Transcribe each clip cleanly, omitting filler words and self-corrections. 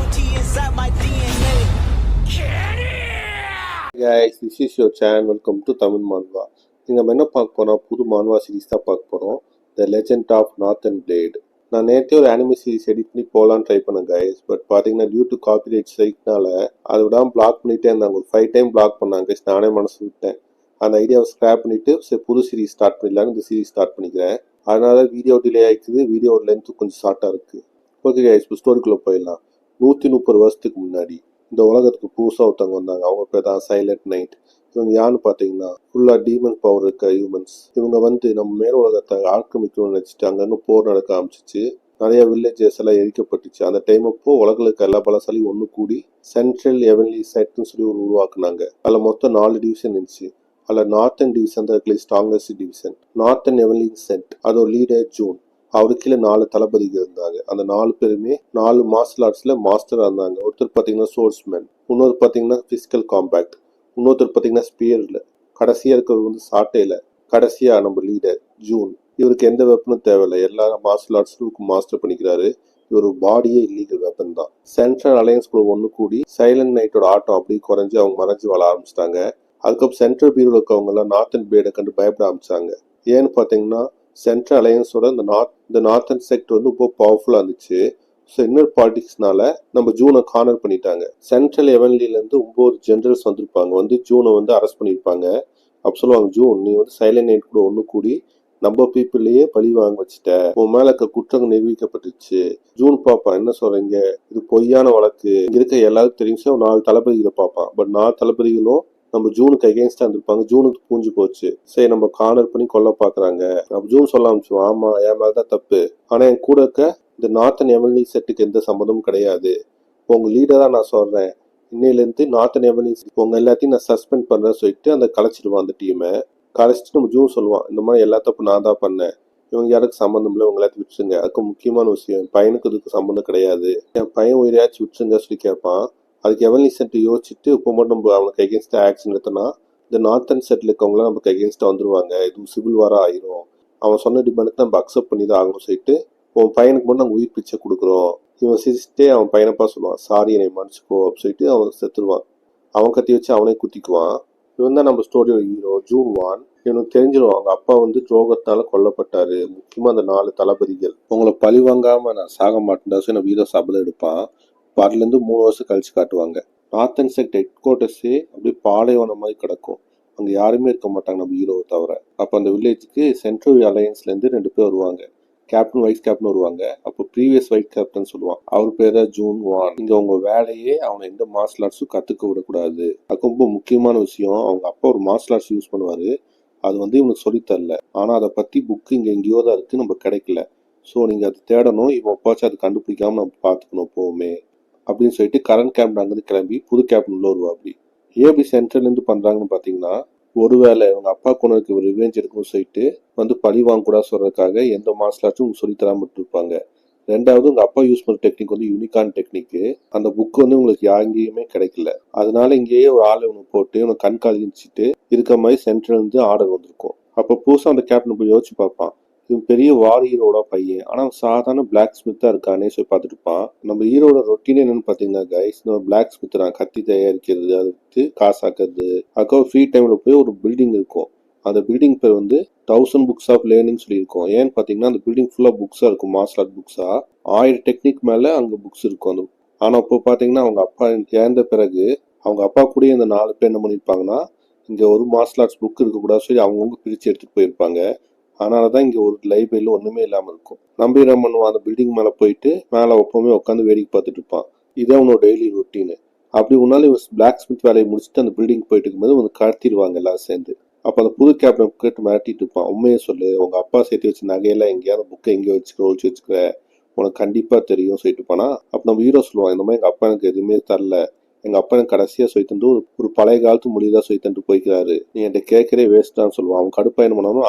loyalty inside my DNA. Guys, this is your channel. Welcome to Tamil Manhwa. நம்ம என்ன பார்க்க போறோம், புது மான்வா சீரிஸ் தான் பார்க்க போறோம். The legend of northern blade. நான் நேற்றே ஒரு அனிமே சீரிஸ் எடிட் பண்ணி போகலான்னு ட்ரை பண்ணேன் கைஸ். பட் பார்த்தீங்கன்னா டியூ டு காப்பிரைட் ஸ்ட்ரைக்னால அதை விடாமல் பிளாக் பண்ணிட்டே இருந்தாங்க. ஒரு 5 டைம் பிளாக் பண்ணாங்க கைஸ். நானே மனசு விட்டேன். அந்த ஐடியாவை ஸ்கிராப் பண்ணிட்டு சரி புது சீரிஸ் ஸ்டார்ட் பண்ணிடலான்னு இந்த சீரிஸ் ஸ்டார்ட் பண்ணிக்கிறேன். அதனால வீடியோ டிலே ஆகிக்குது. வீடியோட லென்த்து கொஞ்சம் ஷார்ட்டாக இருக்குது. ஓகே கைஸ், இப்போ ஸ்டோரிக்குள்ளே போயிடலாம். 130 வருஷத்துக்கு முன்னாடி இந்த உலகத்துக்கு புதுசாக ஒருத்தவங்க வந்தாங்க. அவங்க பேர் தான் சைலண்ட் நைட். இவங்க யாருன்னு பார்த்தீங்கன்னா ஃபுல்லாக டீமன் பவர் இருக்க ஹியூமன்ஸ். இவங்க நம்ம மேல் உலகத்தை ஆக்கிரமிக்கணும்னு நினச்சிட்டு அங்கங்கே போர் நடக்க ஆரம்பிச்சிச்சு. நிறைய வில்லேஜஸ் எல்லாம் எரிக்கப்பட்டுச்சு. அந்த டைம் அப்போ உலகில் இருக்க எல்லா பலசாலியும் ஒன்று கூடி சென்ட்ரல் எவன்லி செட்னு சொல்லி ஒரு உருவாக்குனாங்க. அதில் மொத்தம் 4 டிவிஷன் இருந்துச்சு. அதில் நார்த்தன் டிவிஷன் தான் இருக்கல strongest division. Northern evenly set அதோட லீடர் ஜூன். அவருக்கு கீழே 4 தளபதிகள் இருந்தாங்க. அந்த 4 பேருமே 4 மார்ஷல் ஆர்ட்ஸ்ல மாஸ்டரா இருந்தாங்க. ஒருத்தர் பார்த்தீங்கன்னா சோர்ஸ்மேன், இன்னொரு பார்த்தீங்கன்னா பிசிக்கல் காம்பேக்ட், இன்னொருத்தர் பார்த்தீங்கன்னா ஸ்பியர்ல, கடைசியா இருக்கிறவர் சாட்டையில. கடைசியா நம்ம லீடர் ஜூன். இவருக்கு எந்த வெப்பனும் தேவையில்லை. எல்லா மார்ஷல் ஆர்ட்ஸும் மாஸ்டர் பண்ணிக்கிறாரு. இவர் பாடியே இல்லீகல் வெப்பன் தான். சென்ட்ரல் அலையன்ஸ் கூட ஒன்று கூடி சைலண்ட் நைட்டோட ஆட்டம் அப்படியே குறைஞ்சு அவங்க மறைஞ்சு வாழ ஆரம்பிச்சிட்டாங்க. அதுக்கப்புறம் சென்ட்ரல் பீரோல இருக்கவங்க எல்லாம் நார்த்தன் பிளேடை கண்டு பயப்பட ஆரம்பிச்சாங்க. ஏன்னு பார்த்தீங்கன்னா சென்ட்ரல் அலையன்ஸோட இந்த நார்த்தன் செக்ட் இப்போ பவர்ஃபுல்லாக இருந்துச்சு. ஸோ இன்னர் பாலிடிக்ஸ்னால நம்ம ஜூனை கார்னர் பண்ணிட்டாங்க. சென்ட்ரல் எவன்லிலேருந்து 9 ஜெனரல்ஸ் வந்திருப்பாங்க. ஜூனை அரெஸ்ட் பண்ணியிருப்பாங்க. அப்போ சொல்லுவாங்க, ஜூன் நீ சைலண்ட் நைட் கூட ஒன்று கூடி நம்ம பீப்புளையே பழி வாங்க வச்சுட்ட, உன் மேல இருக்க குற்றங்கள் நிரூபிக்கப்பட்டுச்சு. ஜூன் பாப்பா என்ன சொல்றீங்க, இது பொய்யான வழக்கு, இங்க இருக்க எல்லாருக்கும் தெரியும். 4 தளபதிகளை பார்ப்பான். பட் 4 தளபதிகளும் நம்ம ஜூனுக்கு அகேன்ஸ்டா இருந்திருப்பாங்க. ஜூனுக்கு பூஞ்சு போச்சு. சரி நம்ம கார்னர் பண்ணி கொல்ல பாக்குறாங்க. நம்ம ஜூன் சொல்ல ஆரம்பிச்சோம், ஆமா என் மேலதான் தப்பு, ஆனா என் கூட இருக்க இந்த நார்த்தன் எவன்லி செட்டுக்கு எந்த சம்மந்தமும் கிடையாது. உங்க லீடரா நான் சொல்றேன், இன்னையில இருந்து நார்த்தன் எவன்லி உங்க எல்லாத்தையும் நான் சஸ்பெண்ட் பண்றேன்னு சொல்லிட்டு அந்த கலைச்சிடுவான். அந்த டீமை கலைச்சிட்டு நம்ம ஜூன் சொல்லுவான், இந்த மாதிரி எல்லா தப்பு நான் தான் பண்ணேன், இவங்க யாருக்கு சம்மந்தம் இல்லை, உங்க எல்லாத்தையும் விட்டுருங்க. அதுக்கு முக்கியமான விஷயம், என் பையனுக்கு இதுக்கு சம்மந்தம் கிடையாது, என் பையன் உயிரையாச்சும் விட்டுருங்க சொல்லி கேட்பான். அதுக்கு எவன்லி செட் யோசிச்சுட்டு இப்போ மட்டும் நம்ம அவனுக்கு அகேன்ஸ்டா ஆக்ஷன் எடுத்தோம்னா இந்த நார்த்தன் செட்ல இருக்கவங்களாம் நமக்கு அகேன்ஸ்டா வந்துருவாங்க. இது சிவில் வாரா ஆயிரும். அவன் சொன்ன டிமாண்டுக்கு நம்ம அக்செப்ட் பண்ணி தான் ஆகணும் சொல்லிட்டு உன் பையனுக்கு மட்டும் நாங்கள் உயிர் பிச்சை கொடுக்குறோம். இவன் சிரிச்சுட்டே அவன் பையனப்பா சொல்லுவான், சாரி என்னை மன்னிச்சுக்கோ அப்படின்னு சொல்லிட்டு அவன் செத்துருவான். அவன் கத்தி வச்சு அவனே குத்திக்குவான். இவன் தான் நம்ம ஸ்டோரியோட ஹீரோ ஜூன் வான். இவனுக்கு தெரிஞ்சிடும் அவங்க அப்பா துரோகத்தால கொல்லப்பட்டாரு. முக்கியமா அந்த 4 தளபதிகள் உங்களை பழி வாங்காம நான் சாக மாட்டேன் சொல்லி நம்ம ஹீரோ சபதம் எடுப்பான். அதுலேருந்து 3 வருஷம் கழிச்சு காட்டுவாங்க. நார்த்தன் செக்ட் ஹெட் குவார்ட்டர்ஸே அப்படியே பாலைவனம் மாதிரி கிடக்கும். அங்கே யாருமே இருக்க மாட்டாங்க நம்ம ஹீரோவை தவிர. அப்போ அந்த வில்லேஜுக்கு சென்ட்ரல் அலையன்ஸ்லேருந்து 2 பேர் வருவாங்க. கேப்டன் வைஸ் கேப்டன் வருவாங்க. அப்போ ப்ரீவியஸ் வைஸ் கேப்டன் சொல்லுவான், அவர் பேர் தான் ஜூன் வான். இங்கே அவங்க வேலையே அவனை எந்த மார்ஷல் ஆர்ட்ஸும் கற்றுக்க விடக்கூடாது. அது ரொம்ப முக்கியமான விஷயம். அவங்க அப்பா ஒரு மார்ஷல் ஆர்ட்ஸ் யூஸ் பண்ணுவார். அது இவனுக்கு சொல்லித்தரல. ஆனால் அதை பற்றி புக்கு இங்கே எங்கேயோ தான் இருக்குது, நம்ம கிடைக்கல. ஸோ நீங்கள் அது தேடணும். இவன் அப்பாச்சும் அது கண்டுபிடிக்காம நம்ம பார்த்துக்கணும் எப்போவுமே அப்படின்னு சொல்லிட்டு கரண்ட் கேப்டன் அங்கிருந்து கிளம்பி புது கேப்டன் உள்ள வருவா. அப்படி ஏபி சென்ட்ரல்லேருந்து பண்ணுறாங்கன்னு பார்த்தீங்கன்னா, ஒருவேளை அவங்க அப்பா கொண்டதுக்கு ஒரு ரிவெஞ்ச் எடுக்கணும்னு சொல்லிட்டு பழி வாங்க கூட சொல்றதுக்காக எந்த மார்ஷல் ஆர்ட்ஸும் சொல்லி தராம இருப்பாங்க. 2வது உங்க அப்பா யூஸ் பண்ணுற டெக்னிக் யூனிகான் டெக்னிக். அந்த புக் உங்களுக்கு எங்கேயுமே கிடைக்கல. அதனால இங்கேயே ஒரு ஆளை போட்டு இவனை கண்காணிச்சுட்டு இருக்க மாதிரி சென்ட்ரல் இருந்து ஆர்டர் வந்திருக்கும். அப்போ புதுசாக அந்த கேப்டன் போய் யோசிச்சு பார்ப்பான், இவன் பெரிய வார் ஹீரோட பையன், ஆனா சாதாரண பிளாக் ஸ்மித்தா இருக்கானே சொல்லி பார்த்துட்டு இருப்பான். நம்ம ஹீரோட ரொட்டீன் என்னன்னு பாத்தீங்கன்னா கைஸ், நம்ம பிளாக் ஸ்மித் தான் கத்தி தயாரிக்கிறது, அதுக்கு காசாக்குறது. அதுக்காக ஃப்ரீ டைம்ல போய் ஒரு பில்டிங் இருக்கும். அந்த பில்டிங் பேர் 1000 புக்ஸ் ஆஃப் லேர்னிங் சொல்லி இருக்கும். ஏன்னு பாத்தீங்கன்னா அந்த பில்டிங் ஃபுல்லா புக்ஸா இருக்கும், மார்ஷல் ஆர்ட் புக்ஸா. 1000 டெக்னிக் மேல அங்க புக்ஸ் இருக்கும். ஆனா இப்போ பாத்தீங்கன்னா அவங்க அப்பா இறந்த பிறகு அவங்க அப்பா கூட இந்த 4 பேர் என்ன பண்ணிருப்பாங்கன்னா, இங்க ஒரு மார்ஷல் ஆர்ட்ஸ் புக் இருக்கக்கூடாது சொல்லி அவங்கவுங்க பிரிச்சு எடுத்துட்டு போயிருப்பாங்க. அதனாலதான் இங்க ஒரு லைப்ரரியில ஒண்ணுமே இல்லாம இருக்கும். நம்பி என்ன பண்ணுவான், அந்த பில்டிங் மேல போயிட்டு மேல எப்பவுமே உட்காந்து வேடிக்கை பார்த்துட்டு இருப்பான். இதான் அவனோட டெய்லி ரொட்டீன். அப்படி உன்னால பிளாக் ஸ்மித் வேலையை முடிச்சுட்டு அந்த பில்டிங் போயிட்டு இருக்கும்போது கடத்திடுவாங்க எல்லாரும் சேர்ந்து. அப்ப அந்த புது கேப்டன் கேட்டு மிரட்டிட்டு இருப்பான், உண்மையை சொல்லு, உங்க அப்பா சேர்த்து வச்சு நகையெல்லாம் எங்கேயாவது புக்கை எங்கேயோ ஒழிச்சு வச்சுக்கிற, உனக்கு கண்டிப்பா தெரியும் சொல்லிட்டு போனா. அப்ப நம்ம ஹீரோ சொல்லுவான், இந்த மாதிரி எங்க அப்பா எனக்கு எதுவுமே தரல, எங்க அப்பா எனக்கு கடைசியா சொல்லிட்டு ஒரு பழைய காலத்து மொழிதான் சொல்லிட்டு போய்க்கிறாரு, நீ என்கிட்ட கேட்கறே வேஸ்ட் தான் சொல்லுவான். அவன் கடுப்பா என்ன பண்ணாலும்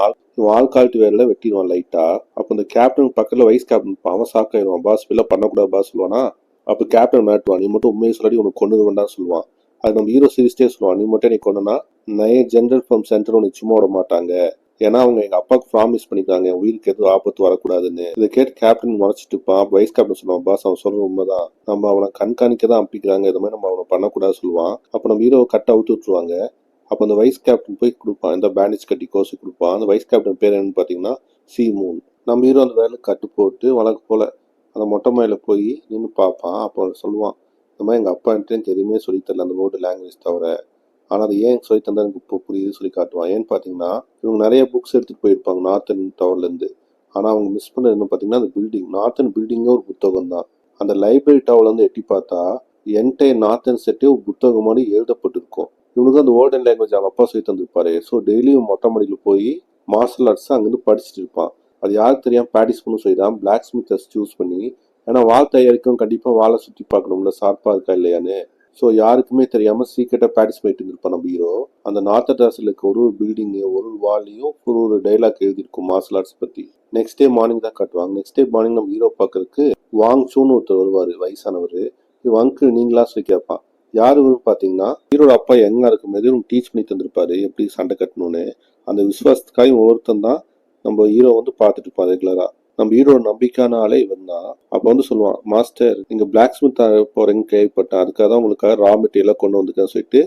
ஆள்கால்ட்டு வேலை வெட்டிடுவான் லைட்டா. அப்ப இந்த கேப்டன் பக்கத்துல வைஸ் கேப்டன் அவன் சாக்காயிடுவான், பாஸ் வெளில பண்ணக்கூடாது பாஸ் சொல்லுவானா. அப்ப கேப்டன் மிரட்டுவான், நீ மட்டும் உண்மையை சொல்லாடி உனக்கு கொண்டு வேண்டாம் சொல்லுவான். அது நம்ம ஹீரோ சிரிச்சிட்டே சொல்லுவான், நீ மட்டும் நீ கொண்டனா 9 ஜெனரல் ஃப்ரம் சென்டர் உனக்கு சும்மா விட மாட்டாங்க, ஏன்னா அவங்க எங்க அப்பாவுக்கு ப்ராமிஸ் பண்ணிக்கிறாங்க என் உயிருக்கு எதுவும் ஆபத்து வரக்கூடாதுன்னு. இதை கேட்டு கேப்டன் முறைச்சிட்டு இருப்பான். வைஸ் கேப்டன் சொல்லுவான், பாஸ் அவன் சொல்ற உண்மைதான், நம்ம அவனை கண்காணிக்க தான் அனுப்பிக்கிறாங்க, இது மாதிரி நம்ம அவனை பண்ணக்கூடாது சொல்லுவான். அப்ப நம்ம ஹீரோவை கட்ட அவுத்து விட்டுருவாங்க. அப்போ அந்த வைஸ் கேப்டன் போய் கொடுப்பான், இந்த பேண்டேஜ் கட்டி கோசி கொடுப்பான். அந்த வைஸ் கேப்டன் பேர் என்னன்னு பார்த்தீங்கன்னா சீமூன். நம்ம ஹீரோ அந்த வேலை கட்டு போட்டு வழக்கு போல அந்த மொட்டை மாயில போய் நின்று பார்ப்பான். அப்போ அவன் சொல்லுவான், இந்த மாதிரி எங்கள் அப்பா எனக்கு எதுவுமே சொல்லி தரல அந்த வேர்டு லாங்குவேஜ் தவிர, ஆனால் அது ஏன் சொல்லி தந்தா எனக்கு இப்போ புரியுது சொல்லி காட்டுவான். ஏன்னு பார்த்தீங்கன்னா இவங்க நிறைய புக்ஸ் எடுத்துகிட்டு போயிருப்பாங்க நார்த்தன் டவர்லேருந்து. ஆனால் அவங்க மிஸ் பண்ணது என்ன பார்த்தீங்கன்னா அந்த பில்டிங், நார்த்தன் பில்டிங்கே ஒரு புத்தகம் தான். அந்த லைப்ரரி டவர்லேருந்து எட்டி பார்த்தா என்டையர் நார்த்தன் செட்டே ஒரு புத்தகம் மாதிரி எழுதப்பட்டிருக்கும். இவனுக்கு அந்த வேர்ல்டன் லாங்குவேஜ் அவங்க அப்பா சொல்லி தந்திருப்பாரு. ஸோ டெய்லியும் மொட்டை மாடியில் போய் மார்ஷல் ஆர்ட்ஸ் அங்கேருந்து படிச்சுட்டு இருப்பான். அது யாருக்கு தெரியாமல் ப்ராக்டிஸ் பண்ணு சொல்லிதான் பிளாக் ஸ்மித்தர்ஸ் சூஸ் பண்ணி, ஏன்னா வால் தயாரிக்கும் கண்டிப்பாக வாழை சுற்றி பார்க்கணும்ல ஷார்ப்பாக இருக்கா இல்லையான்னு. ஸோ யாருக்குமே தெரியாமல் சீக்கிரட்டாக ப்ராக்டிஸ் பண்ணிட்டு இருந்திருப்பான் நம்ம ஹீரோ. அந்த நார்த் டாஸில் இருக்க ஒரு பில்டிங்கு ஒரு வால்லையும் ஒரு டைலாக் எழுதியிருக்கும் மார்ஷல் ஆர்ட்ஸ் பற்றி. நெக்ஸ்ட் டே மார்னிங் தான் காட்டுவாங்க. நெக்ஸ்ட் டே மார்னிங் நம்ம ஹீரோ பார்க்கறதுக்கு வாங் சூன்னு ஒருத்தர் வருவார், வயசானவர். அங்கிள் நீங்களா சொல்லி கேட்பான். யார் பார்த்தீங்கன்னா ஹீரோட அப்பா யங்கா இருக்கும் போது டீச் பண்ணி தந்திருப்பாரு எப்படி சண்டை கட்டணும்னு. அந்த விசுவாசத்துக்காக ஒவ்வொருத்தன் தான் நம்ம ஹீரோ பார்த்துட்டு இருப்பான் ரெகுலரா. நம்ம ஹீரோட நம்பிக்கையான ஆளே இவன் தான். அப்போ சொல்லுவான், மாஸ்டர் நீங்க பிளாக் ஸ்மித் போறீங்க கேள்விப்பட்டேன், அதுக்காக தான் உங்களுக்காக ரா மெட்டீரியலாக கொண்டு வந்துருக்கேன்னு சொல்லிட்டு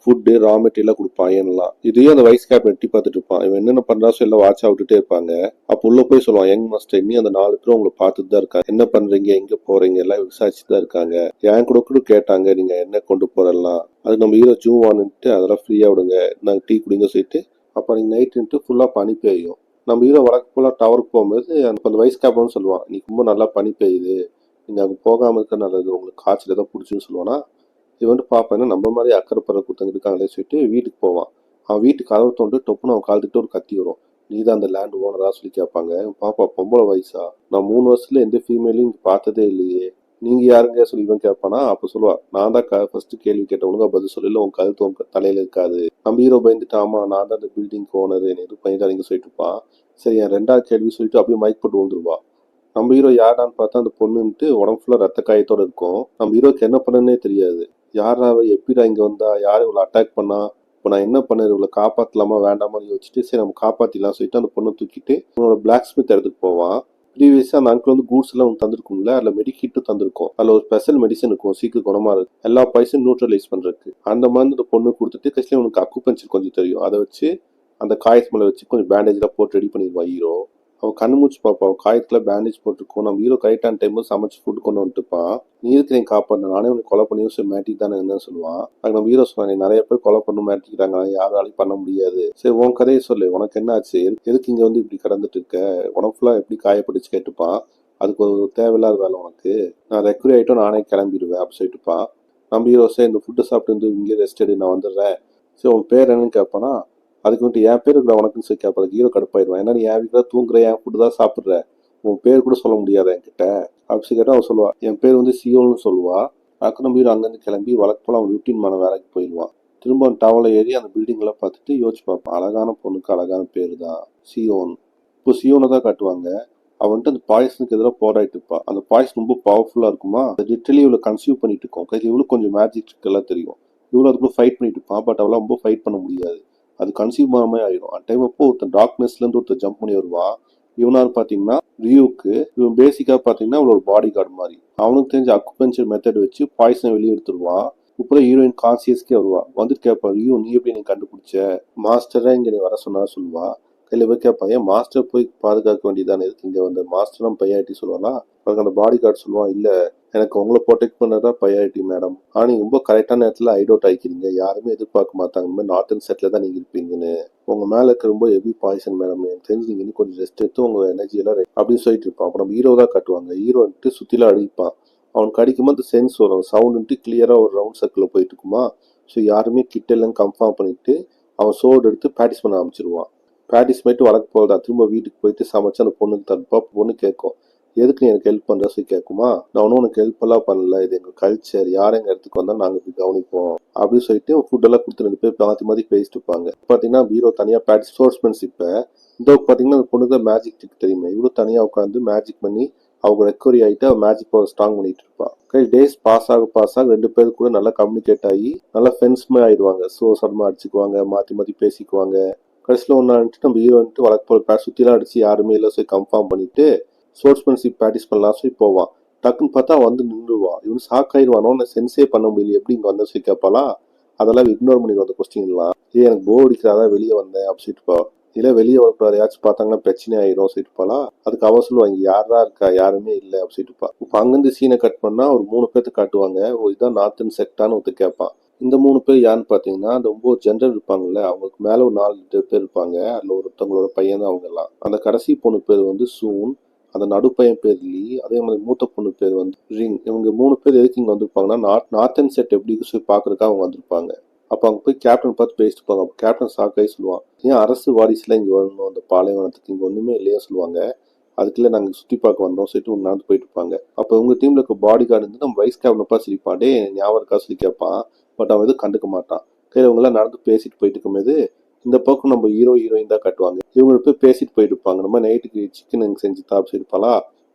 ஃபுட்டு ரா மெட்டீரியலாக கொடுப்பான் ஏன்லாம். இதையும் அந்த வைஸ் கேப் எட்டி பார்த்துட்டு இருப்பான். இவன் என்னென்ன பண்றா எல்லாம் வாட்சா விட்டுட்டே இருப்பாங்க. அப்போ உள்ள போய் சொல்லுவான், யங் மாஸ்டர் இன்னும் அந்த 4 பேரும் உங்களை பார்த்துட்டு தான் இருக்காங்க, என்ன பண்றீங்க எங்க போறீங்க எல்லாம் விசாரிச்சுட்டு தான் இருக்காங்க. என் கூட கேட்டாங்க நீங்க என்ன கொண்டு போறலாம். அது நம்ம ஹீரோ ஜூவான்ட்டு அதெல்லாம் ஃப்ரீயா விடுங்க, நாங்கள் டீ குடிங்க சொல்லிட்டு அப்போ நீங்க நைட்டு ஃபுல்லா பனி பெய்யும். நம்ம ஹீரோ வழக்கு போல டவருக்கு போகும்போது அந்த வைஸ் கேப்னு சொல்லுவான், நீ ரொம்ப நல்லா பனி பெய்யுது, நீங்க அங்கே போகாம இருக்க நல்லது, உங்களுக்கு காய்ச்சல் ஏதாவது பிடிச்சுன்னு சொல்லுவானா. இவன் பார்ப்பேன்னா நம்ம மாதிரி அக்கறைப்படுற குத்தங்க இருக்காங்களே சொல்லிட்டு வீட்டுக்கு போவான். அவன் வீட்டுக்கு கதவு தோண்டு டொப்புன்னு அவன் காலத்துட்டு ஒரு கத்தி வரும். நீ தான் அந்த லேண்ட் ஓனரா சொல்லி கேட்பாங்க. பாப்பா பொம்பளை வயசா, நான் 3 வருஷத்துல எந்த ஃபீமேலையும் இங்கே பார்த்ததே இல்லையே, நீங்க யாருங்க சொல்லி இவன் கேட்பானா. அப்ப சொல்லுவா, நான் தான் ஃபர்ஸ்ட் கேள்வி கேட்டேன், உனக்கு பதில் சொல்லல, உன் கழுத்து உங்க தலையில இருக்காது. நம்ம ஹீரோ பயந்துட்டு, ஆமா நான் தான் அந்த பில்டிங் ஓனர், என்ன எதுவும் பயந்தாங்க சொல்லிட்டு இருப்பான். சரி என் 2வது கேள்வி சொல்லிட்டு அப்படியே மைக் போட்டு வந்துருவா. நம்ம ஹீரோ யாரான்னு பார்த்தா அந்த பொண்ணுன்ட்டு உடம்பு ஃபுல்லா ரத்த காயத்தோட இருக்கும். நம்ம ஹீரோக்கு என்ன பண்ணனே தெரியாது. யாராவ எப்படிடா இங்க வந்தா, யாரு இவ்வளவு அட்டாக் பண்ணா, இப்போ நான் என்ன பண்ணது, இவ்வளவு காப்பாத்தலாமா வேண்டாமான்னு யோசிச்சுட்டு சரி நம்ம காப்பாத்திடலாம் சொல்லிட்டு அந்த பொண்ணை தூக்கிட்டு உன்னோட பிளாக் ஸ்மித் இடத்துக்கு போவான். ப்ரீவியஸா அந்த அங்கிள் கூட்ஸ் எல்லாம் தந்திருக்கும்ல, அதுல மெடிக்கிட்டும் தந்திருக்கும். அதுல ஒரு ஸ்பெஷல் மெடிசன் இருக்கும் சீக்கிரம் குணமா இருக்கு, எல்லா பாய்ஸும் நியூட்ரலைஸ் பண்றதுக்கு. அந்த மாதிரி அந்த பொண்ணு கொடுத்துட்டு கடைசியில உனக்கு அக்குபஞ்சர் கொஞ்சம் தெரியும், அதை வச்சு அந்த காயத்து மேல வச்சு கொஞ்சம் பேண்டேஜ்லாம் போட்டு ரெடி பண்ணிடுவான் ஹீரோ. அவன் கண்ணு மூச்சு பார்ப்பான், அவன் காயத்துல பேண்டேஜ் போட்டுருக்கும். நம்ம ஹீரோ கரெக்டான டைம் சமைச்சு ஃபுட் கொண்டு வந்துட்டுப்பான். நீ இருக்கு நீ காப்பாடு, நானே உனக்கு கொலை பண்ணி மேட்டிக் தானே என்னன்னு சொல்லுவான். அது நம்ம ஹீரோ சொன்னாங்க, நிறைய பேர் கொலை பண்ண மாட்டிக்கிறாங்க, யாராலையும் பண்ண முடியாது. சரி உன் கதையை சொல்லு, உனக்கு என்ன ஆச்சு, எதுக்கு இங்க இப்படி கடந்துட்டு இருக்க, உனக்கு ஃபுல்லா எப்படி காயப்பட்டுச்சு கேட்டுப்பான். அதுக்கு ஒரு தேவையில்லாத வேலை உனக்கு, நான் ரெக்கவரி ஆகிட்டும் நானே கிளம்பிடுவேன் அப்படி சொல்லிட்டுப்பான். நம்ம ஹீரோ சார் இந்த ஃபுட்டு சாப்பிட்டு இங்கே ரெஸ்ட் எடு, நான் வந்துடுறேன். சரி உன் பேர் என்னன்னு கேட்பானா. அதுக்கு என் பேர் இருக்கிற உனக்குன்னு சொல்லி கேட்பாரு. ஹீரோ கடுப்பாயிடுவான், ஏன்னா நீ என் வீட்டில் தூங்குற, என் ஃபுட்டு தான் சாப்பிட்ற, உன் பேர் கூட சொல்ல முடியாது என்கிட்ட அப்படி கேட்டால் அவன் சொல்லுவா, என் பேர் சியோன்னு சொல்லுவா. அதுக்கு நம்ம ஹீரோ அங்கேருந்து கிளம்பி வழக்கு போல அவன் ருட்டீன் வேலைக்கு போயிடுவான். திரும்ப அவன் டவரில் ஏறி அந்த பில்டிங்லாம் பார்த்துட்டு யோசிச்சு பார்ப்பான், அழகான பொண்ணுக்கு அழகான பேர் தான் சியோன். இப்போ சியோனை தான் காட்டுவாங்க. அவன்ட்டு அந்த பாய்சனுக்கு எதிராக போராடிட்டு இருப்பான். அந்த பாய்சன் ரொம்ப பவர்ஃபுல்லாக இருக்குமா, லிட்டரலி இவ்வளோ கன்சியூவ் பண்ணிட்டு இருக்கோம். இவ்வளோ கொஞ்சம் மேஜிக் எல்லாம் தெரியும். இவ்வளோ அதுக்குள்ள ஃபைட் பண்ணிட்டு இருப்பான். பட் அவளால் ரொம்ப ஃபைட் பண்ண முடியாது, அது கன்சியூம் ஆகிற மாதிரி ஆயிடும். அந்த டைம் அப்போ ஒருத்தர் டார்க்னஸ்லேருந்து ஒருத்தர் ஜம்ப் பண்ணி வருவான். இவனாரு பார்த்தீங்கன்னா ரியூக்கு, இவன் பேசிக்காக பார்த்தீங்கன்னா அவளோட பாடி கார்டு மாதிரி. அவனுக்கு தெரிஞ்ச அக்குபஞ்சர் மெத்தட் வச்சு பாய்சனை வெளியே எடுத்துருவான். இப்போ ஹீரோயின் கான்சியஸ்க்கே வருவா. வந்துட்டு கேட்பா, ரியூ நீ எப்படி நீ கண்டுபிடிச்ச, மாஸ்டரா இங்கே நீ வர சொன்னா சொல்லுவா. கையில் போய் கேட்பான், ஏன் மாஸ்டர் போய் பாதுகாக்க வேண்டியதானே, எதுக்கு இங்கே வந்த, மாஸ்டரும் பையாட்டி சொல்லுவானா. அதுக்கு அந்த பாடி கார்டு சொல்லுவான், இல்லை எனக்கு உங்களை ப்ரொடெக்ட் பண்ணதான் பையாரிட்டி மேடம், ஆனால் நீங்கள் ரொம்ப கரெக்டான நேரத்தில் ஐட் அவுட் ஆகிக்கிறீங்க, யாருமே எதிர்பார்க்க மாட்டாங்க இந்த மாதிரி நார்த்தன் செட்டில் தான் நீங்கள் இருப்பீங்கன்னு, உங்கள் மேலே இருக்க ரொம்ப ஹெவி பாய்சன் மேடம், எனக்கு தெரிஞ்சு நீங்கள் இன்னும் கொஞ்சம் ரெஸ்ட் எடுத்து உங்கள் எனர்ஜியெல்லாம் அப்படின்னு சொல்லிட்டு இருப்பான். அப்புறம் ஹீரோ தான் காட்டுவாங்க. ஹீரோ சுற்றிலாம் அடிப்பான். அவனுக்கு அடிக்கும்போது அந்த சென்ஸ் வரும், சவுண்டு கிளியராக ஒரு ரவுண்ட் சர்க்கிளில் போயிட்டு இருக்குமா. ஸோ யாருமே கிட்ட இல்லைன்னு கன்ஃபார்ம் பண்ணிட்டு அவன் சோடு எடுத்து ப்ராக்டிஸ் பண்ண ஆரம்பிச்சிருவான். ப்ராக்டிஸ் பண்ணிட்டு வழக்கு போல்தான் திரும்ப வீட்டுக்கு போயிட்டு சமைச்சு அந்த பொண்ணுக்கு தடுப்பா. பொண்ணு கேட்கும், எதுக்கு நீ எனக்கு ஹெல்ப் பண்ணுற சொல்லி கேட்குமா. நான் ஒன்றும் உனக்கு ஹெல்ப் எல்லாம் பண்ணல, இது எங்கள் கல்ச்சர், யார் எங்கள் இடத்துக்கு வந்தால் நாங்கள் இப்படி கவனிப்போம் அப்படின்னு சொல்லிட்டு ஃபுட்டெல்லாம் கொடுத்து 2 பேர் மாற்றி மாற்றி பேசிட்டு இருப்பாங்க. பார்த்தீங்கன்னா ஹீரோ தனியாக ப்ராக்டிஸ் ஸ்போர்ட்ஸ்மேன்ஷிப்பை இந்த பார்த்தீங்கன்னா அந்த பொண்ணுக்கு மேஜிக் ட்ரிக் தெரியுமே, இவ்வளோ தனியாக உட்காந்து மேஜிக் பண்ணி அவங்க ரெக்கவரி ஆகிட்டு அவன் மேஜிக் பவர் ஸ்ட்ராங் பண்ணிட்டு இருப்பான். டேஸ் பாஸ் ஆக 2 பேர் கூட நல்லா கம்யூனிகேட் ஆகி நல்லா ஃப்ரெண்ட்ஸ்மே ஆயிடுவாங்க. சடமா அடிச்சுக்குவாங்க, மாற்றி மாற்றி பேசிக்குவாங்க. கடைசியில் ஒன்று நம்ம ஹீரோ வந்துட்டு வழக்கு சுற்றிலாம் அடிச்சு யாருமே இல்லை சொல்லி கன்ஃபார்ம் பண்ணிட்டு ஸ்போர்ட்ஸ்மேன்ஷிப் ப்ராக்டிஸ் பண்ணலாம் சொல்லி போவான். டக்குன்னு பார்த்தா வந்து நின்றுவான். இவனு ஷாக் ஆயிடுவானோ, நான் சென்ஸே பண்ண முடியல, எப்படி இங்கே வந்த சொல்லி கேட்பாளா. அதெல்லாம் இக்னோர் பண்ணி வந்த கொஸ்டின்லாம் எனக்கு போர் அடிக்கிறாதா வெளியே வந்தேன் அப்படி சொல்லிட்டுப்பா. இல்லை வெளியே வரக்கூடாது, யாராச்சும் பார்த்தாங்கன்னா பிரச்சனை ஆயிரும் சொல்லிட்டுப்பாளா. அதுக்கு அவ சொல்லுவாங்க யாரா இருக்கா, யாருமே இல்லை அப்படி சொல்லிட்டுப்பா. இப்போ அங்கேருந்து சீனை கட் பண்ணா ஒரு 3 பேர்த்து காட்டுவாங்க. இதுதான் நார்த்தன் செக்டான்னு ஒருத்தர் கேட்பான். இந்த 3 பேர் யாருன்னு பார்த்தீங்கன்னா அந்த 9 ஜென்ரல் இருப்பாங்கல்ல, அவங்களுக்கு மேலே ஒரு 4 பேர் இருப்பாங்க. அதில் ஒருத்தவங்களோட பையன் தான் அவங்க எல்லாம். அந்த கடைசி பொண்ணு பேர் வந்து சூன், அந்த நடுப்பையன் பேர் லீ, அதே மாதிரி மூத்த பொண்ணு பேர் வந்து ரிங். இவங்க 3 பேர் எதுக்கு இங்கே வந்திருப்பாங்கன்னா நார்த்தன் செட் எப்படி சொல்லி பார்க்கறதுக்காக அவங்க வந்திருப்பாங்க. அப்போ அங்கே போய் கேப்டன் பார்த்து பேசிட்டு போவாங்க. அப்போ கேப்டன் ஷாக்காகி சொல்லுவான், ஏன் அரசு வாரிசுல இங்கே வரணும், அந்த பாலைவனத்துக்கு இங்கே ஒன்றுமே இல்லையா சொல்லுவாங்க. அதுக்குள்ள நாங்கள் சுற்றி பார்க்க வந்தோம் சொல்லிட்டு ஒன்று நடந்து போயிட்டு இருப்பாங்க. அப்போ உங்க டீம்ல இருக்க பாடி கார்டு வந்து நம்ம வைஸ் கேப்டன் பார்த்து சிரிப்பான், டே ஞாபகம் இருக்கா சொல்லி கேட்பான். பட் அவன் எதுவும் கண்டுக்க மாட்டான். கையில் இவங்கெல்லாம் நடந்து பேசிட்டு போயிட்டு இருக்கும்போது இந்த பக்கம் நம்ம ஹீரோ ஹீரோயின் தான் காட்டுவாங்க. இவங்க போய் பேசிட்டு போயிட்டு இருப்பாங்க, நம்ம நைட்டுக்கு சிக்கன் எனக்கு செஞ்சு தா இருப்பாளா,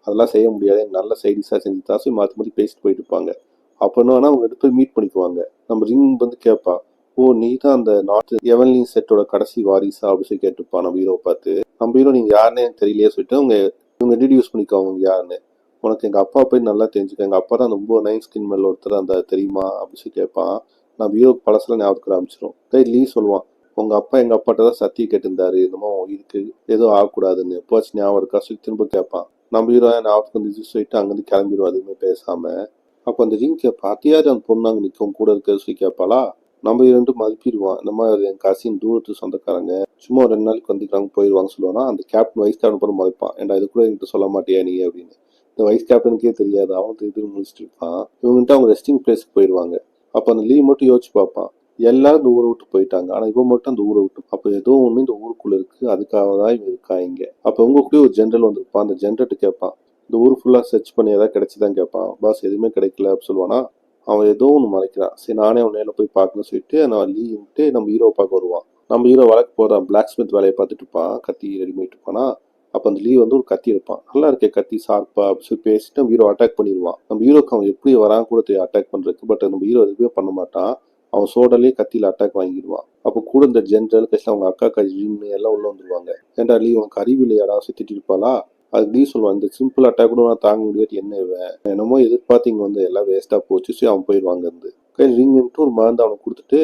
அதெல்லாம் செய்ய முடியாது, எனக்கு நல்ல சைடிஷாக செஞ்சு தா சொல்லி மாற்றி மாற்றி பேசிட்டு போயிட்டு இருப்பாங்க. அப்போ என்னன்னா அவங்க 2 பேர் மீட் பண்ணிக்குவாங்க. நம்ம ரிங் வந்து கேட்பா, ஓ நீ தான் அந்த நார்த் எவன்லின் செட்டோட கடைசி வாரிசா அப்படி சொல்லி கேட்டுப்பான் நம்ம ஹீரோ பார்த்து. நம்ம ஹீரோ நீங்க யாருன்னு எனக்கு தெரியலையே சொல்லிட்டு இவங்க இன்ட்ரடியூஸ் பண்ணிக்குவாங்க யாருன்னு. உனக்கு எங்க அப்பா போய் நல்லா தெரிஞ்சுக்க, எங்க அப்பா தான் ரொம்ப நைன் ஸ்கின் மேல ஒருத்தர் அந்த தெரியுமா அப்படி சொல்லி கேட்பான். நம்ம ஹீரோ பழசெல்லாம் ஞாபகத்துக்கு ஆரம்பிச்சிடும். லீ சொல்லுவான், உங்க அப்பா எங்க அப்பாட்ட தான் சத்தியம் கேட்டிருந்தாரு, என்னமோ இதுக்கு ஏதோ ஆகக்கூடாதுன்னு, எப்போச்சு ஞாபகம் இருக்கா சொல்லி திரும்ப கேட்பான். நம்ம ஹீரோ ஞாபகத்துக்கு வந்து சொல்லிட்டு அங்கிருந்து கிளம்பிடுவோம் எதுவுமே பேசாம. அப்போ அந்த ரிங் கேட்பா, அத்தியாரு அந்த பொண்ணு அங்கே நிற்கும் கூட இருக்க சொல்லி கேட்பாளா. நம்ம 2 மதிப்பிடுவான், இந்த மாதிரி என் கசின் தூரத்து சொந்தக்காரங்க சும்மா 2 நாளைக்கு வந்துக்கிறாங்க போயிடுவாங்க சொல்லுவானா. அந்த கேப்டன் வைஸ் கேப்டன் கூட மதிப்பான், ஏன்டா இது கூட என்கிட்ட சொல்ல மாட்டியா நீ அப்படின்னு. இந்த வைஸ் கேப்டனுக்கே தெரியாது, அவன் திருப்பி முடிச்சுட்டு இருப்பான். இவங்ககிட்ட அவங்க ரெஸ்டிங் பிளேஸ்க்கு போயிடுவாங்க. அப்போ அந்த லீவ் மட்டும் யோசிச்சு பார்ப்பான், எல்லாரும் இந்த ஊரை விட்டு போயிட்டாங்க, ஆனா இவன் மட்டும் அந்த ஊரை விட்டு, அப்போ ஏதோ ஒண்ணு இந்த ஊருக்குள்ள இருக்கு, அதுக்காக தான் இவன் இருக்கா இங்க. அப்போ உங்க கூட ஒரு ஜென்ரல் வந்திருப்பான். அந்த ஜென்ரல்ட்டு கேட்பான், இந்த ஊர் ஃபுல்லா சர்ச் பண்ணி ஏதாவது கிடைச்சுதான் கேட்பான். பாஸ் எதுவுமே கிடைக்கல அப்படி சொல்லுவானா. அவன் ஏதோ ஒன்று மறைக்கிறான். சரி நானே அவன் நேரில் போய் பார்க்கணும்னு சொல்லிட்டு நான் லீவ்ட்டு நம்ம ஹீரோ பார்க்க வருவான். நம்ம ஹீரோ வழக்கு போகிறான், பிளாக் ஸ்மித் வேலையை பார்த்துட்டு இருப்பான், கத்தி ரெடி பண்ணிட்டு இருப்பானா. அப்போ அந்த லீவ் வந்து ஒரு கத்தி எடுப்பான், நல்லா இருக்கே கத்தி ஷார்ப்பா அப்படி சொல்லி பேசிட்டு நம்ம ஹீரோ அட்டாக் பண்ணிடுவான். நம்ம ஹீரோக்கு அவன் எப்படி வரான் கூட தெரியும் அட்டாக் பண்ணுறதுக்கு, பட் நம்ம ஹீரோ எதுவுமே பண்ண மாட்டான். அவன் சோடலே கத்தியில் அட்டாக் வாங்கிடுவான். அப்போ கூட இந்த ஜென்ரல் கட்சியில் அவங்க அக்கா கஜின் எல்லாம் உள்ள வந்துருவாங்க. ஏன்டா லீவ் உனக்கு அறிவு இல்லையாடா சுத்திட்டு இருப்பாளா. அது லீ சொல்லுவான், இந்த சிம்பிள் அட்டாக் கூட நான் தாங்க முடியாது, என்ன இவன் என்னமோ எதிர்பார்த்து இங்கே வந்து எல்லாம் வேஸ்ட்டாக போச்சு சொல்லி அவன் போயிடுவாங்க. இருந்து கையில் ரிங்ட்டு ஒரு மருந்து அவனுக்கு கொடுத்துட்டு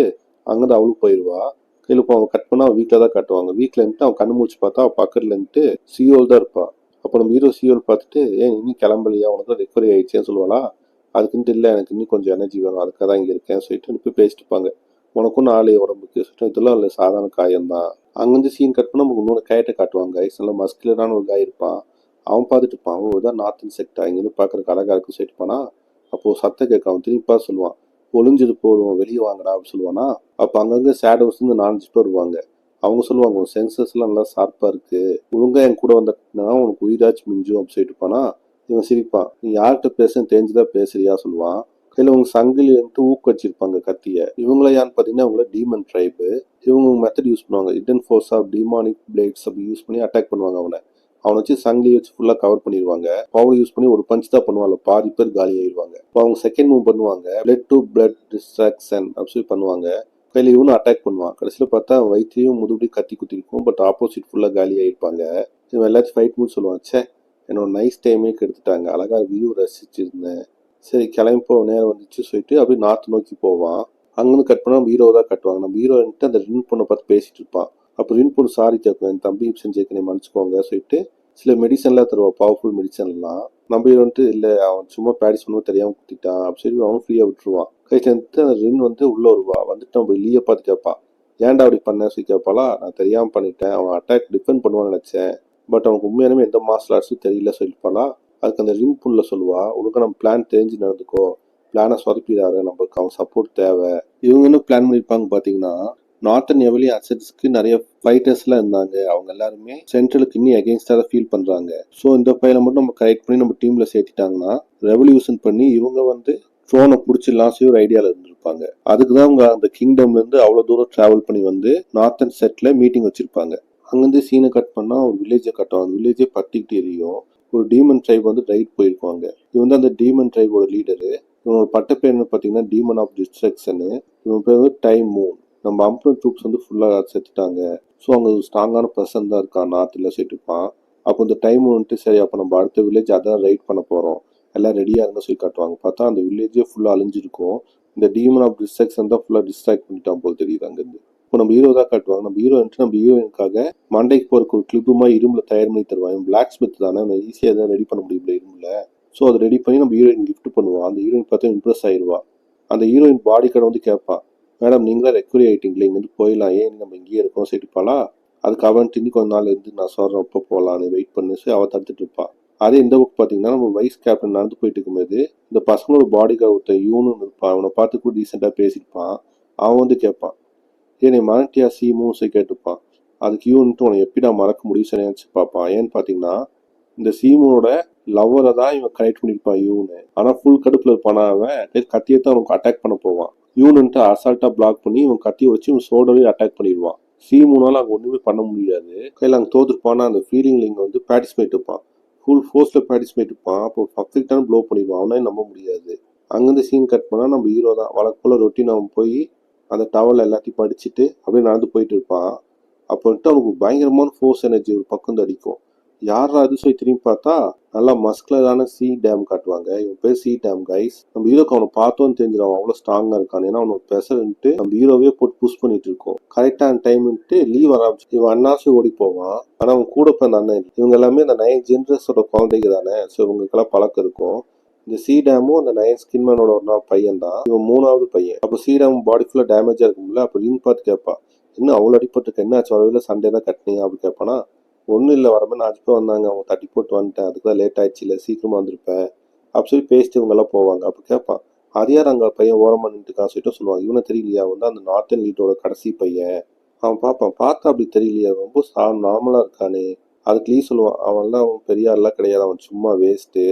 அங்கேருந்து அவளுக்கு போயிடுவா. கையில் இப்போ அவன் கட் பண்ணா அவன் வீட்டில் தான் காட்டுவாங்க. வீட்டில் இருந்துட்டு அவன் கண்ணு முடிச்சு பார்த்தா அவன் பக்கத்தில் இருந்துட்டு சியோல் தான் இருப்பான். அப்போ நம்ம ஹீரோ சியோல் பார்த்துட்டு, ஏன் இன்னும் கிளம்பலையா, உனக்கு ரெக்கவரி ஆயிடுச்சேன்னு சொல்லுவாளா. அதுக்குன்ட்டு இல்லை, எனக்கு இன்னும் கொஞ்சம் எனர்ஜி வேணும், அதுக்காக தான் இங்கே இருக்கேன் சொல்லிட்டு போய் பேசிட்டு இருப்பாங்க. உனக்கும் நாளை உடம்புக்கு சொல்லிட்டு, இதெல்லாம் இல்லை சாதாரண காயம் தான். அங்கேருந்து சீன் கட் பண்ணால் நமக்கு இன்னொரு கையட்டை காட்டுவாங்க. நல்ல மஸ்குலரான ஒரு காய் இருப்பான். அவன் பார்த்துட்டு இருப்பான், ஓ இதான் நார்த்தன் செக்டா, இங்கேருந்து பார்க்குறக்கு அழகா இருக்கு சொல்லிட்டு போனா. அப்போ சத்தம் கேட்க அவன் திருப்பா சொல்லுவான், ஒளிஞ்சது போதும் வெளியே வாங்கடா அப்படின்னு சொல்லுவானா. அப்போ அங்கங்கே ஷேடோஸ் வந்து 4-5 பேர் வருவாங்க. அவங்க சொல்லுவாங்க, உன் சென்சஸ்லாம் நல்லா ஷார்ப்பாக இருக்கு, ஒழுங்கா என் கூட வந்தா உனக்கு உயிராச்சு மிஞ்சும் அப்படின்னு சொல்லிட்டு போனா. இவன் சிரிப்பான், நீ யார்கிட்ட பேசுன்னு தெரிஞ்சுதான் பேசுறியா சொல்லுவான். கையில் உங்க சங்கிலி வந்துட்டு ஊக்க வச்சிருப்பாங்க கத்தியை. இவங்கள யான்னு பார்த்தீங்கன்னா இவங்கள டீமன் ட்ரைபு. இவங்க மெத்தட் யூஸ் பண்ணுவாங்க, இடன் ஃபோர்ஸ் ஆஃப் டிமானிக் பிளேட்ஸ் அப்படி யூஸ் பண்ணி அட்டாக் பண்ணுவாங்க. அவனை வச்சு சங்கிலி வச்சு ஃபுல்லாக கவர் பண்ணிடுவாங்க. பவர் யூஸ் பண்ணி ஒரு பஞ்ச் தான் பண்ணுவாங்க, பாதி பேர் காலி ஆயிடுவாங்க. இப்போ அவங்க செகண்ட் மூவ் பண்ணுவாங்க, பிளட் டு பிளட் டிஸ்ட்ராக்ஷன் அப்படி சொல்லி பண்ணுவாங்க. கையில் இவனும் அட்டாக் பண்ணுவான். கடைசியில் பார்த்தா வயிற்றையும் முதுகுடி கத்தி குத்திருக்கும், பட் ஆப்போசிட் ஃபுல்லாக காலி ஆயிருப்பாங்க. இவன் எல்லாத்தையும் ஃபைட் மூட் சொல்லுவான், சே என்னோட நைஸ் டைமே கெடுத்துட்டாங்க, அழகாக வியூ ரசிச்சிருந்தேன், சரி கிளம்பி நேரம் வந்துச்சு சொல்லிட்டு அப்படியே நார்த் நோக்கி போவான். அங்கேருந்து கட் பண்ணால் நம்ம ஹீரோ தான் கட்டுவாங்க. நம்ம ஹீரோ வந்துட்டு அந்த ரின் பொண்ணை பார்த்து பேசிட்டு இருப்பான். அப்போ ரின் பொண்ணு சாரி கேட்கும், என் தம்பி செஞ்சேக்கு மன்னிச்சுக்கோங்க சொல்லிட்டு சில மெடிசன்லாம் தருவான், பவர்ஃபுல் மெடிசன்லாம். நம்ம ஹீரோ வந்துட்டு இல்லை அவன் சும்மா ப்ராக்டிஸ் பண்ணுவோம் தெரியாமல் குத்திட்டான் அப்படி சொல்லி அவனும் ஃப்ரீயாக விட்டுருவான். கழிச்சு வந்துட்டு அந்த ரின் வந்து உள்ளே வருவா. வந்துட்டு நம்ம லீயை பார்த்து கேட்பான், ஏன்டா அப்படி பண்ண சொல்லி கேட்பாளா. நான் தெரியாமல் பண்ணிட்டேன், அவன் அட்டாக் டிஃபெண்ட் பண்ணுவான்னு நினச்சேன், பட் அவனுக்கு உண்மையானமே எந்த மார்ஷல் ஆர்ட்ஸும் தெரியல சொல்லிப்பாளா. அதுக்கு அந்த ரிங் புல்ல சொல்லுவா, உனக்கு நம்ம பிளான் தெரிஞ்சு நடந்துக்கோ, பிளானை சொதப்பிடாரு, நம்மளுக்கு அவன் சப்போர்ட் தேவை. இவங்க என்ன பிளான் பண்ணியிருப்பாங்க பார்த்தீங்கன்னா, நார்த்தன் எவலி அசட்ஸ்க்கு நிறைய ஃபைட்டர்ஸ்லாம் இருந்தாங்க, அவங்க எல்லாருமே சென்ட்ரலுக்கு இன்னும் அகேன்ஸ்டாக ஃபீல் பண்ணுறாங்க. ஸோ இந்த பையனை மட்டும் நம்ம கரெக்ட் பண்ணி நம்ம டீமில் சேர்த்திட்டாங்கன்னா ரெவல்யூஷன் பண்ணி இவங்க வந்து ட்ரோனை பிடிச்சிடலாம் சொல்லி ஒரு ஐடியாவில் இருந்திருப்பாங்க. அதுக்கு தான் அவங்க அந்த கிங்டம்லேருந்து அவ்வளோ தூரம் ட்ராவல் பண்ணி வந்து நார்த்தன் செட்டில் மீட்டிங் வச்சுருப்பாங்க. அங்கேருந்து சீனை கட் பண்ணால் ஒரு வில்லேஜை கட்டுவாங்க. அந்த வில்லேஜே பத்திக்கிட்டு எரியும். ஒரு டீமன் ட்ரைப் வந்து ரைட் போயிருப்பாங்க. இவன் வந்து அந்த டீமன் ட்ரைபோட லீடரு. இவனோட பட்ட பேர் என்ன பார்த்தீங்கன்னா டீமன் ஆஃப் டிஸ்ட்ரக்ஷனு. இவன் பேர் வந்து டைம் மூன். நம்ம அம்பன் ட்ரூப்ஸ் வந்து ஃபுல்லாக செத்துட்டாங்க, ஸோ அங்கே ஒரு ஸ்ட்ராங்கான பர்சன் தான் இருக்கான் நார்த்தில் சொல்லிட்டுப்பான். அப்போ இந்த டைம் வந்துட்டு சரி அப்போ நம்ம அடுத்த வில்லேஜ் அதான் ரைட் பண்ண போகிறோம், எல்லாம் ரெடியாக இருந்தால் சொல்லி காட்டுவாங்க. பார்த்தா அந்த வில்லேஜே ஃபுல்லாக அழிஞ்சிருக்கும். இந்த டீமன் ஆஃப் டிஸ்ட்ராக்ஷன் தான் ஃபுல்லாக டிஸ்ட்ராக்ட் பண்ணிட்டான் போல் தெரியுது அங்கேருந்து. இப்போ நம்ம ஹீரோ தான் காட்டுவாங்க. நம்ம ஹீரோ வந்துட்டு நம்ம ஹீரோயினுக்காக மண்டைக்கு போகிறக்கு ஒரு கிளிப்புமா இரும்பில் தயார் பண்ணி தருவாங்க. பிளாக் ஸ்மித் தானே, நான் ஈஸியாக தான் ரெடி பண்ண முடியல இரும்பில். ஸோ அதை ரெடி பண்ணி நம்ம ஹீரோயின் கிஃப்ட் பண்ணுவான். அந்த ஹீரோயின் பார்த்தா இம்ப்ரெஸ் ஆயிடுவா. அந்த ஹீரோயின் பாடி கடை வந்து கேட்பான், மேடம் நீங்களா ரெக்கவரி ஆகிட்டீங்களே, இங்கேருந்து போயிடலாம், ஏன் நம்ம இங்கேயே இருக்கோம் சொல்லிட்டுப்பாளா. அதுக்கு அவன் இன்னும் கொஞ்ச நாள் இருந்து நான் சொல்கிறேன் எப்போ போகலான்னு வெயிட் பண்ணி அவள் தடுத்துட்டு இருப்பாள். அதே இந்த புக் பார்த்தீங்கன்னா நம்ம வைஸ் கேப்டன் நடந்து போயிட்டு இருக்கும்போது இந்த பசங்களோட பாடி கார்டு ஒருத்தன் யூனு இருப்பான். அவனை பார்த்து கூட டீசெண்டாக பேசியிருப்பான். அவன் வந்து கேட்பான், ஏன் நீ மறட்டியா சீமும் சொல்லி கேட்டுப்பான். அதுக்கு யூன்ட்டு உனக்கு எப்படி நான் மறக்க முடியும் சொல்லி நினச்சி பார்ப்பான். ஏன்னு பார்த்தீங்கன்னா இந்த சீமோட லவ்வரை தான் இவன் கனெக்ட் பண்ணியிருப்பான் யூனு. ஆனால் ஃபுல் கடுப்பில் இருப்பானா அவன் கத்தியை தான் அவனுக்கு அட்டாக் பண்ண போவான். யூனுன்ட்டு அசால்ட்டாக பிளாக் பண்ணி இவன் கத்தியை வச்சு இவன் சோடவே அட்டாக் பண்ணிடுவான். சீமூனால அங்கே ஒன்றுமே பண்ண முடியாது. கையில் அங்கே தோத்துருப்பானா அந்த ஃபீலிங்கில் இங்கே வந்து பார்ட்டிசிபேட் இருப்பான். ஃபுல் ஃபோர்ஸில் பார்ட்டிசிபேட் இருப்பான். அப்போ பர்ஃபெக்டான ப்ளோ பண்ணிடுவான். அவனே நம்ப முடியாது. அங்கேருந்து சீன் கட் பண்ணால் நம்ம ஹீரோ தான் வழக்கு போல் ரொட்டீன் அவன் போய் அந்த டவரில் எல்லாத்தையும் படிச்சுட்டு அப்படியே நடந்து போயிட்டு இருப்பான். அப்போ வந்துட்டு அவனுக்கு பயங்கரமான ஃபோர்ஸ் எனர்ஜி ஒரு பக்கம் வந்து அடிக்கும். யாரா அது சொல்லி திரும்பி பார்த்தா நல்லா மஸ்குலரான சி டேம் காட்டுவாங்க. இவன் பேர் சி டேம் கைஸ். நம்ம ஹீரோக்கு அவனை பார்த்தோன்னு தெரிஞ்சிடும் அவ்வளோ ஸ்ட்ராங்கா இருக்கான். ஏன்னா அவனோட பெசன்ட்டு நம்ம ஹீரோவே போட்டு புஷ் பண்ணிட்டு இருக்கோம். கரெக்டான டைம்ட்டு லீவ் ஆரம்பிச்சு இவன் அண்ணாசு ஓடி போவான். ஆனா அவன் கூட போய் அந்த அண்ணன் இவங்க எல்லாமே இந்த 9 ஜென்ரஸோட குழந்தைங்க தானே. ஸோ இவங்களுக்கெல்லாம் பழக்கம் இருக்கும். இந்த சி டேமும் அந்த 9 ஸ்கின்மேனோட ஒரு நாள் பையன் தான். இவன் 3வது பையன். அப்போ சி டேம் பாடி ஃபுல்லா டேமேஜா இருக்கும்ல. அப்போ ரிங் பார்த்து கேட்பா, இன்னும் அவ்வளோ அடிப்பட்டுருக்கு, என்ன ஆச்சு வரவில்லை, சண்டே தான் கட்டினீங்க அப்படி கேட்பானா. ஒன்றும் இல்லை, வரமே 5 பேர் வந்தாங்க, அவங்க தட்டி போட்டு வந்துட்டேன், அதுக்கு தான் லேட் ஆயிடுச்சு, இல்லை சீக்கிரமாக வந்திருப்பேன் அப்படி சொல்லி பேசிட்டு இவங்கெல்லாம் போவாங்க. அப்போ கேட்பான், அது யார் அங்கே பையன் ஓரமாக நின்றுக்கான்னு சொல்லிட்டு சொல்லுவாங்க. இவனை தெரியலையா, வந்து அந்த நார்த்தன் லீட்டோட கடைசி பையன். அவன் பார்ப்பான், பார்த்தா அப்படி தெரியலையா, ரொம்ப நார்மலாக இருக்கானே. அதுக்கு லீ சொல்லுவான், அவன்லாம் அவன் பெரிய ஆள்லாம் கிடையாது, அவன் சும்மா வேஸ்ட்டு,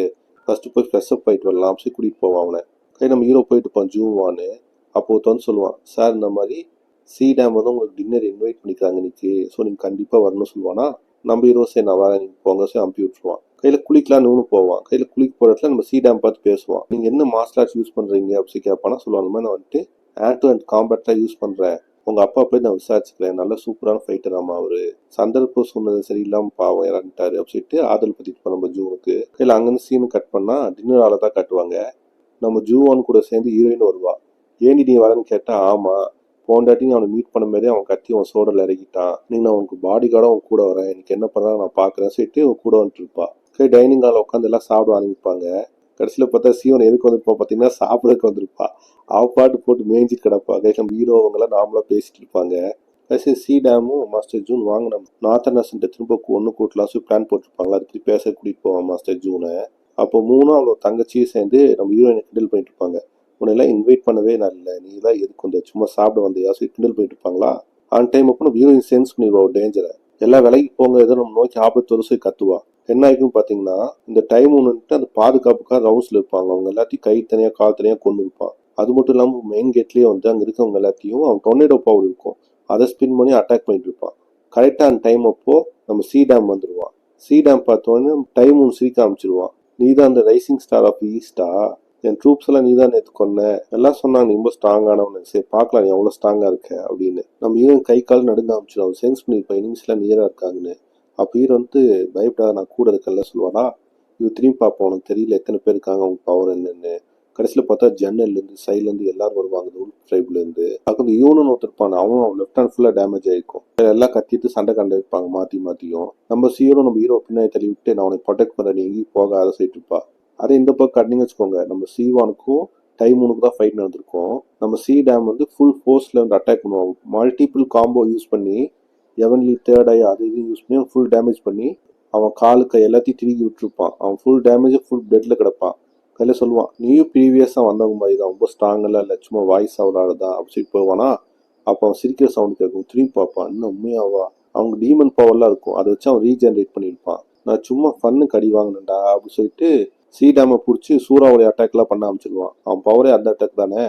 ஃபஸ்ட்டு போய் ஃப்ரெஷ்அப் ஆகிட்டு வரலாம் சொல்லி கூட்டிகிட்டு போவான் அவனை. நம்ம ஹீரோ போயிட்டு இருப்பான் ஜூவான்னு. அப்போ ஒருத்தவன் சொல்லுவான், சார் இந்த மாதிரி சி டேம் வந்து உங்களுக்கு டின்னர் இன்வைட் பண்ணிக்கிறாங்க இன்னைக்கு, ஸோ நீங்கள் கண்டிப்பாக வரணும்னு சொல்லுவானா. நம்ம ஹீரோ சரி நான் வரேன் நீங்கள் போங்க சரி அனுப்பி விட்டுருவான். கையில் குளிக்கலாம்னு போவான். கையில் குளிக்க போகிற இடத்துல நம்ம சி டேம் பார்த்து பேசுவான். நீங்கள் என்ன மார்ஷல் ஆர்ட்ஸ் யூஸ் பண்ணுறீங்க அப்படி கேட்பானா. சொல்லுவாங்க, அந்த மாதிரி நான் வந்துட்டு ஹேண்ட் டு ஹேண்ட் காம்பேக்டாக யூஸ் பண்ணுறேன், உங்கள் அப்பா போய் நான் விசாரிச்சுக்கிறேன், நல்ல சூப்பரான ஃபைட்டர் ஆமா அவரு, சந்தர்ப்பம் சொன்னது சரியில்லாமல் பாவம் இறந்துட்டாரு அப்படி சொல்லிட்டு ஆதல் பற்றிட்டு நம்ம ஜூனுக்கு. கையில் அங்கேருந்து சீனு கட் பண்ணால் டின்னர் ஆளை தான் காட்டுவாங்க. நம்ம ஜூவான் கூட சேர்ந்து ஹீரோயின் வருவா. ஏண்டி நீ வரேன்னு கேட்டால், ஆமாம் போண்டாட்டி அவனை மீட் பண்ண மாதிரி அவன் கத்தி அவன் சோடல இறக்கிட்டான், நீங்க நான் உனக்கு பாடி கார்டாக அவன் கூட வரேன், எனக்கு என்ன பண்ணா நான் பார்க்குறேன் சொல்லிட்டு அவன் கூட வந்துட்டு இருப்பா. டைனிங் ஹாலில் உட்காந்து எல்லாம் சாப்பிட ஆரம்பிப்பாங்க. கடைசியில் பார்த்தா சீவன் எதுக்கு வந்திருப்பா பார்த்தீங்கன்னா சாப்பிடறதுக்கு வந்திருப்பா. அவள் பாட்டு போட்டு மேய்ஞ்சிட்டு கிடப்பா. நம்ம ஹீரோ அவங்களாம் நார்மலாக பேசிட்டு இருப்பாங்க. கடைசி சி டேமும் மாஸ்டர் ஜூன் வாங்க நம்ம நார்த்தன் நர்ஸ்ன்ட்டு திரும்ப ஒன்று கூட்டலாம் சொல்லி பிளான் போட்டிருப்பாங்க. அதுக்கு பேச கூட்டிகிட்டு போவான் மாஸ்டர் ஜூனை. அப்போ மூணும் அவளோட தங்கச்சியும் சேர்ந்து நம்ம ஹீரோயினை கிண்டல் பண்ணிட்டு இருப்பாங்க. உன்னெல்லாம் இன்வைட் பண்ணவே நான் இல்லை, நீ தான் எதுக்கு வந்து சும்மா சாப்பிட வந்த யாரும் கிண்டல் பண்ணிட்டு இருப்பாங்களா. ஆன் டைம் அப்போ நம்ம ஹீரோயின் சென்ஸ் பண்ணிடுவா ஒரு டேஞ்சரை. எல்லாம் விலைக்கு போங்க, ஏதோ நம்ம நோக்கி ஆபத்து வரும் சொல்லி கத்துவா. என்ன ஆகிக்கும் பார்த்தீங்கன்னா இந்த டைம் ஒன்றுட்டு அந்த பாதுகாப்புக்காக ரவுண்ட்ஸில் இருப்பாங்க. அவங்க எல்லாத்தையும் கை தனியாக கால் தனியாக கொண்டு இருப்பான். அது மட்டும் இல்லாமல் மெயின் கேட்லேயே வந்து அங்கே இருக்கவங்க எல்லாத்தையும் அவன் டொர்னேடோ பவர் இருக்கும், அதை ஸ்பின் பண்ணி அட்டாக் பண்ணிட்டு இருப்பான். கரெக்டாக அந்த டைம் அப்போ நம்ம சி டேம் வந்துடுவான். சி டேம் பார்த்தோன்னே டைம் ஒன்று சிரிக்க ஆரம்பிச்சிருவான். நீ தான் அந்த ரைசிங் ஸ்டார் ஆஃப் ஈஸ்டா, என் ட்ரூப்ஸ் எல்லாம் நீ தான் நேற்று கொன்ன, எல்லாம் சொன்னாங்க நீ ரொம்ப ஸ்ட்ராங்கானவனு, சரி பார்க்கலாம் நீ எவ்வளோ ஸ்ட்ராங்காக இருக்க அப்படின்னு. நம்ம ஹீரோயின் கை கால் நடுங்க ஆரம்பிச்சிடும். அவன் சென்ஸ் பண்ணியிருப்பான் எனிமிஸ் எல்லாம் நியராக இருக்காங்கன்னு. அப்போ ஹீரோ வந்து பயப்படாத நான் கூட இருக்கல சொல்லுவானா. இவன் திரும்பி பார்ப்போம், உனக்கு தெரியல எத்தனை பேர் இருக்காங்க அவங்க பவர் என்னன்னு. கடைசியில் பார்த்தா ஜன்னல்லேருந்து சைட்லேருந்து எல்லாரும் வருவாங்க உல்ஃப் ட்ரைப்லேருந்து. அதுக்கு வந்து யூனன் ஒருத்தருப்பான், அவன் லெஃப்ட் ஹேண்ட் ஃபுல்லாக டேமேஜ் ஆகிருக்கும். எல்லாம் கத்திட்டு சண்டை கண்டு வைப்பாங்க மாற்றி மாற்றியும். நம்ம ஹீரோ பின்னாடி தள்ளி விட்டு நான் உனக்கு ப்ரொடெக்ட் பண்ணுறேன், நீ எங்கேயும் போகாத சொல்லிட்டு இருப்பா. அதே இந்த பக்கம் கட்டிங்க வச்சுக்கோங்க, நம்ம C1க்கும் டைமூனுக்கு தான் ஃபைட் நடந்திருக்கும். நம்ம சி டேம் வந்து ஃபுல் ஃபோர்ஸில் வந்து அட்டாக் பண்ணுவாங்க. மல்டிபிள் காம்போ யூஸ் பண்ணி எவன்லி தேர்ட் ஐ அது இது யூஸ் பண்ணி ஃபுல் டேமேஜ் பண்ணி அவன் காலுக்கு எல்லாத்தையும் திருக்கி விட்டுருப்பான். அவன் ஃபுல் டேமேஜ் ஃபுல் பெட்டில் கிடப்பான். கையில் சொல்லுவான், நீயும் ப்ரீவியஸாக வந்தவங்க மாதிரி தான், ரொம்ப ஸ்ட்ராங்கெல்லாம் இல்லை, சும்மா வாய்ஸ் அவரால் தான் அப்படி சொல்லி போவானா. அப்போ அவன் சிரிக்கிற சவுண்டு கேட்கும். திரும்பி பார்ப்பான், இன்னும் உண்மையாவா, அவங்க டீமன் பவர்லாம் இருக்கும், அதை வச்சு அவன் ரீஜென்ரேட் பண்ணியிருப்பான். நான் சும்மா ஃபன்னுக்கு அடி வாங்கினேன்டா அப்படி சொல்லிட்டு சி டேமை பிடிச்சி சூறாவுடைய அட்டாக்லாம் பண்ண ஆரம்பிச்சிடுவான். அவன் பவரே அந்த அட்டாக் தானே.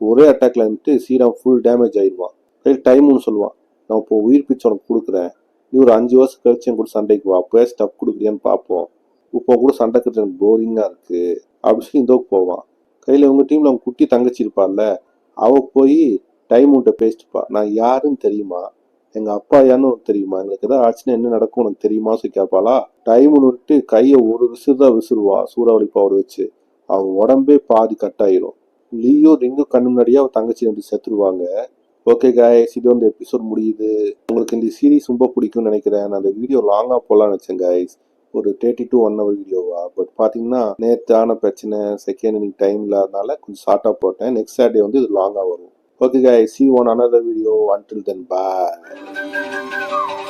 ஒரே அட்டாக்ல இருந்துட்டு சி டேம் ஃபுல் டேமேஜ் ஆயிடுவான். கையில் டைம்னு சொல்லுவான், நான் இப்போ உயிர் பிச்சு உனக்கு கொடுக்குறேன், நீ ஒரு 5 வருஷம் கழிச்சு என் கூட சண்டைக்கு வா, அப்போ ஸ்டப் கொடுக்குறியான்னு பார்ப்போம், இப்போ கூட சண்டை கட்டுறது எனக்கு போரிங்காக இருக்கு அப்படி சொல்லி இந்தோக்கு போவான். கையில் இவங்க டீமில் அவங்க குட்டி தங்கச்சி இருப்பாள்ல, அவள் போய் டைம் உன்ட்ட பேசிட்டுப்பா, நான் யாருன்னு தெரியுமா, எங்க அப்பா யான்னு உனக்கு தெரியுமா, எங்களுக்கு ஏதாவது ஆச்சுன்னா என்ன நடக்கும் உனக்கு தெரியுமா சொல்லி கேட்பாளா. டைம்னு விட்டு கையை ஒரு விசிறுதான் விசிறுவா சூறாவளி பவர் வச்சு. அவன் உடம்பே பாதி கட் ஆயிரும். லியோ ரிங்கு கண்ணு முன்னாடியே அவன் தங்கச்சி ரெண்டு செத்துருவாங்க. ஓகே காய்ஸ், இது வந்து எபிசோட் முடியுது. உங்களுக்கு இந்த சீரீஸ் ரொம்ப பிடிக்கும்னு நினைக்கிறேன். நான் அந்த வீடியோ லாங்காக போகலான்னு நினச்சேன் காய்ஸ், ஒரு 30 to 1 hour வீடியோவா. பட் பார்த்தீங்கன்னா நேற்றான பிரச்சனை, செகண்ட் இன்னிங் டைம் இல்லாதனால கொஞ்சம் ஷார்ட்டாக போட்டேன். நெக்ஸ்ட் சாட்டர்டே வந்து இது லாங்காக வரும். Okay guys, see you on another video. Until then, bye.